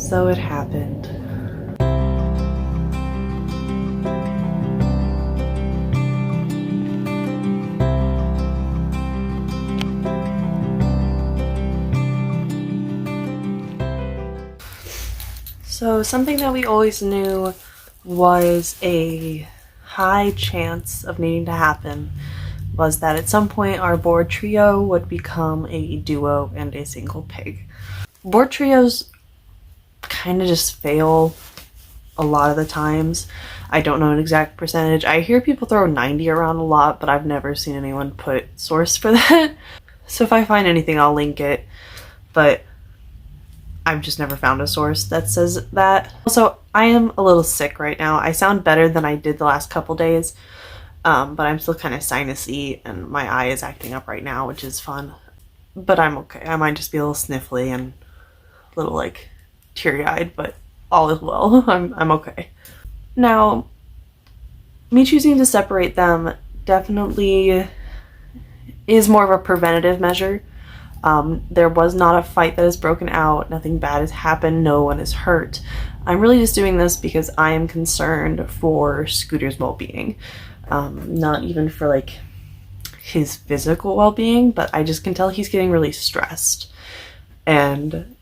So it happened. So something that we always knew was a high chance of needing to happen was that at some point our board trio would become a duo and a single pig. Board trios kind of just fail a lot of the times. I don't know an exact percentage. I hear people throw 90 around a lot, but I've never seen anyone put source for that. So if I find anything, I'll link it, but I've just never found a source that says that. Also, I am a little sick right now. I sound better than I did the last couple days, but I'm still kind of sinusy and my eye is acting up right now, which is fun. But I'm okay. I might just be a little sniffly and a little like teary-eyed, but all is well. I'm okay. Now, me choosing to separate them definitely is more of a preventative measure. There was not a fight that has broken out, nothing bad has happened, no one is hurt. I'm really just doing this because I am concerned for Scooter's well-being. Not even for like his physical well-being, but I just can tell he's getting really stressed. And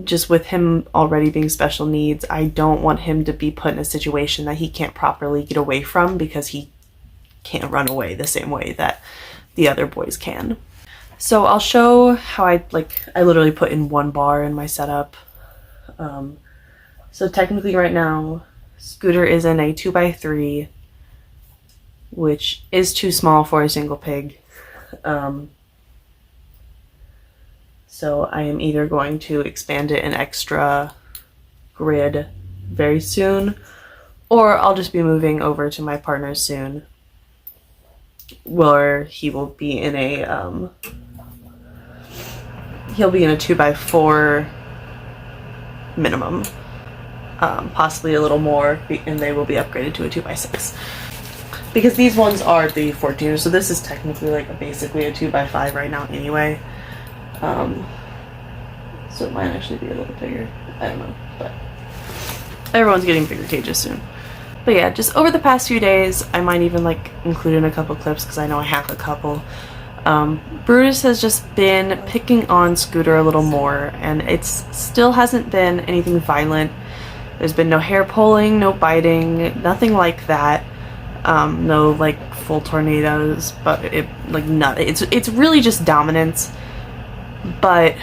just with him already being special needs, I don't want him to be put in a situation that he can't properly get away from because he can't run away the same way that the other boys can. So I'll show how I literally put in one bar in my setup. So technically right now, Scooter is in a 2x3, which is too small for a single pig. So I am either going to expand it an extra grid very soon, or I'll just be moving over to my partner soon, where he will be in a he'll be in a 2x4 minimum, possibly a little more, and they will be upgraded to a 2x6 because these ones are the 14ers, so this is technically like basically a 2x5 right now anyway. So it might actually be a little bigger, I don't know, but everyone's getting bigger cages soon. But yeah, just over the past few days, I might even like include in a couple clips because I know I have a couple. Brutus has just been picking on Scooter a little more, and it's still hasn't been anything violent. There's been no hair pulling, no biting, nothing like that. No like full tornadoes, but it's really just dominance. But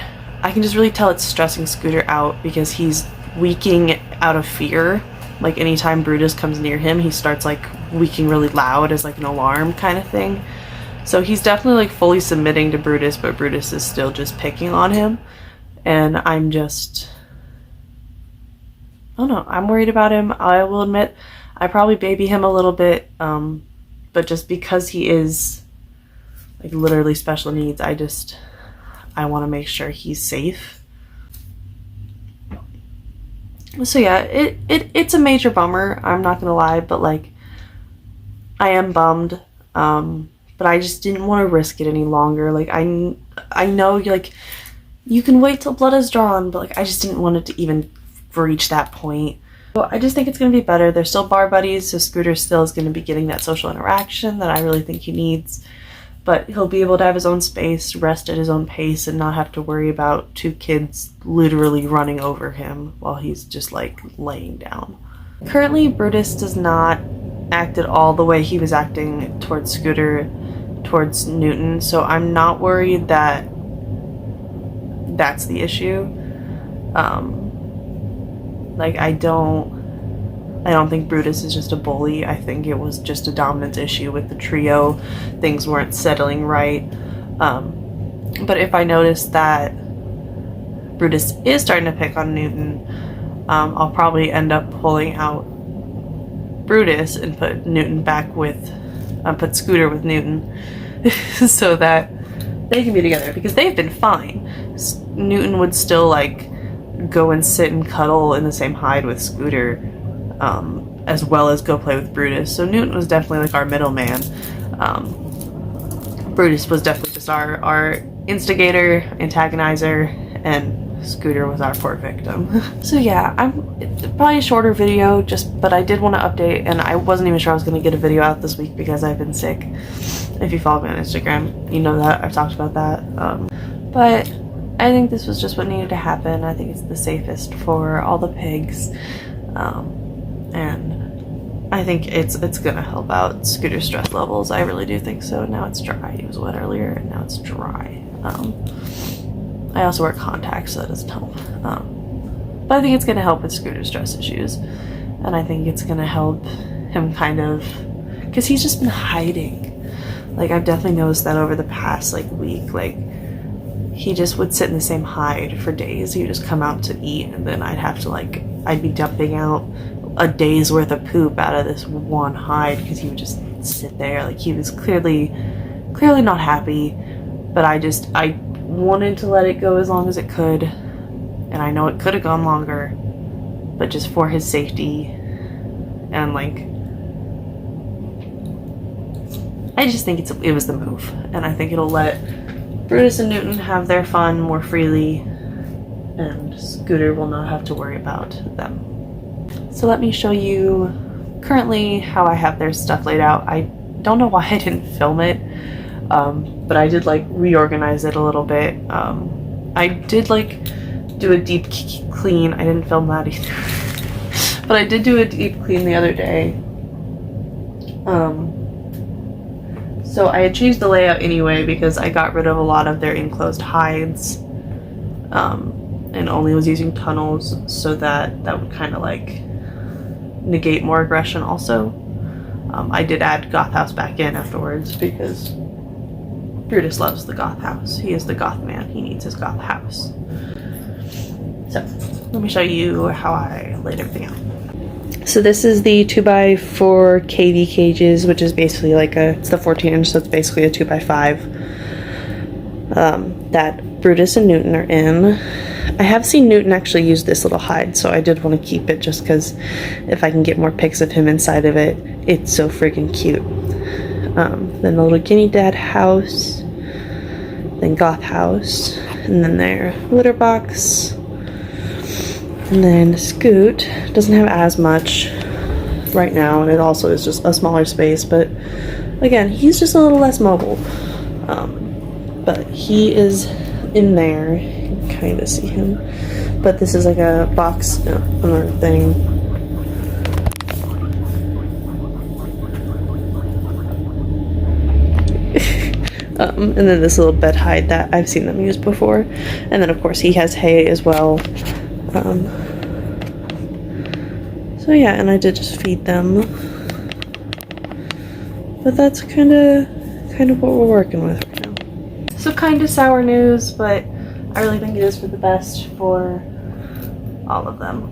I can just really tell it's stressing Scooter out because he's weaking out of fear. Like anytime Brutus comes near him, he starts like weaking really loud as like an alarm kind of thing. So he's definitely like fully submitting to Brutus, but Brutus is still just picking on him. And I'm just, I don't know, I'm worried about him. I will admit, I probably baby him a little bit, but just because he is like literally special needs, I want to make sure he's safe. So yeah, it's a major bummer, I'm not gonna lie, but like I am bummed. But I just didn't want to risk it any longer. Like I know like you can wait till blood is drawn, but like I just didn't want it to even reach that point. So I just think it's gonna be better. They're still bar buddies, so Scooter still is gonna be getting that social interaction that I really think he needs. But he'll be able to have his own space, rest at his own pace, and not have to worry about two kids literally running over him while he's just like laying down. Currently, Brutus does not act at all the way he was acting towards Scooter, towards Newton, so I'm not worried that that's the issue. Like I don't think Brutus is just a bully. I think it was just a dominance issue with the trio. Things weren't settling right. But if I notice that Brutus is starting to pick on Newton, I'll probably end up pulling out Brutus and put Newton back with, put Scooter with Newton so that they can be together because they've been fine. Newton would still like go and sit and cuddle in the same hide with Scooter, as well as go play with Brutus. So Newton was definitely like our middleman. Brutus was definitely just our instigator, antagonizer, and Scooter was our poor victim. So yeah, it's probably a shorter video, but I did want to update, and I wasn't even sure I was going to get a video out this week because I've been sick. If you follow me on Instagram, you know that. I've talked about that. But I think this was just what needed to happen. I think it's the safest for all the pigs. And I think it's gonna help out Scooter's stress levels. I really do think so. Now it's dry. He was wet earlier, and now it's dry. I also wear contacts, so that doesn't help. But I think it's gonna help with Scooter's stress issues, and I think it's gonna help him kind of, because he's just been hiding. Like, I've definitely noticed that over the past like week. Like, he just would sit in the same hide for days. He would just come out to eat, and then I'd be dumping out a day's worth of poop out of this one hide because he would just sit there. Like, he was clearly not happy, but I wanted to let it go as long as it could, and I know it could have gone longer, but just for his safety, and like, I just think it was the move, and I think it'll let Brutus and Newton have their fun more freely, and Scooter will not have to worry about them. So let me show you currently how I have their stuff laid out. I don't know why I didn't film it, but I did like reorganize it a little bit. I did like do a deep clean. I didn't film that either, but I did do a deep clean the other day. So I had changed the layout anyway because I got rid of a lot of their enclosed hides, and only was using tunnels, so that would kind of like negate more aggression also. I did add Goth House back in afterwards because Brutus loves the Goth House. He is the Goth man. He needs his Goth House. So let me show you how I laid everything out. So this is the 2x4 KV cages, which is basically like it's the 14-inch, so it's basically a 2x5 that Brutus and Newton are in. I have seen Newton actually use this little hide, so I did want to keep it just because if I can get more pics of him inside of it, it's so freaking cute. Then the little Guinea Dad house, then Goth House, and then their litter box. And then Scoot doesn't have as much right now, and it also is just a smaller space, but again, he's just a little less mobile. But he is in there. You can kind of see him. But this is like a box, another thing. And then this little bed hide that I've seen them use before. And then of course he has hay as well. So yeah, and I did just feed them. But that's kind of what we're working with right now. So kind of sour news, but I really think it is for the best for all of them.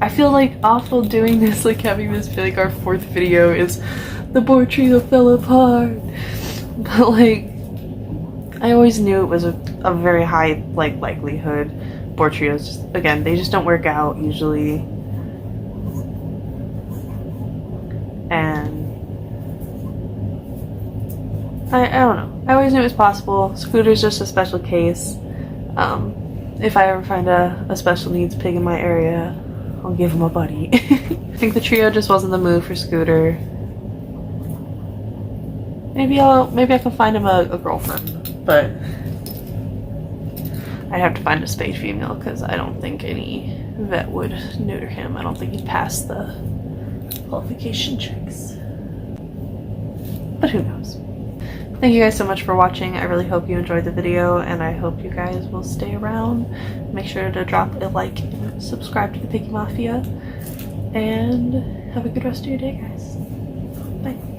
I feel like awful doing this, like having this be like our 4th video is the board trio fell apart. But like, I always knew it was a very high like likelihood. Board trios, just, again, they just don't work out usually. And I don't know. I always knew it was possible. Scooter's just a special case. If I ever find a special needs pig in my area, I'll give him a buddy. I think the trio just wasn't the move for Scooter. Maybe I can find him a girlfriend, but I'd have to find a spayed female because I don't think any vet would neuter him. I don't think he'd pass the qualification checks. But who knows? Thank you guys so much for watching. I really hope you enjoyed the video, and I hope you guys will stay around. Make sure to drop a like and subscribe to the Piggy Mafia, and have a good rest of your day, guys. Bye.